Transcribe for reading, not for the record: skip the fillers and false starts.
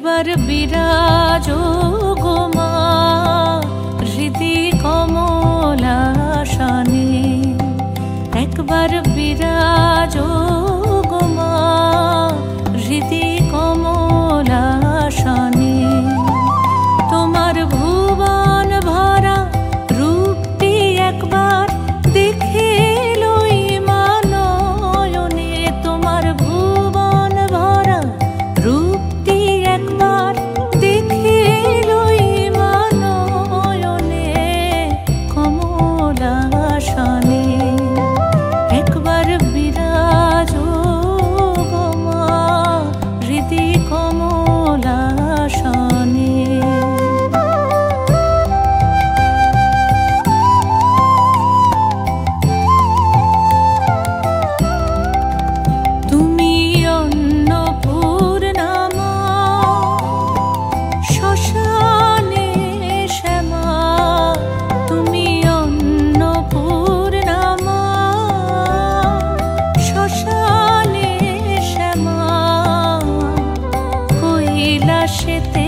একবার বিরাজো গো মা হৃদি কমলাসনে, একবার বিরাজো গো মা হৃদি কমলাসনে। তোমার ভুবন ভরা রূপটি একবার দেখে লই মা নয়নে, তোমার ভুবন ভরা রূপটি একবার দেখে লই মা নয়নে কমলাসনে। একবার বিরাজো গো মা হৃদি কমলাসনে। তুমি অন্নপূর্ণা মা শ্মশানে শ্যামা, তুমি অন্নপূর্ণা মা শ্মশানে শ্যামা। কৈলাসেতে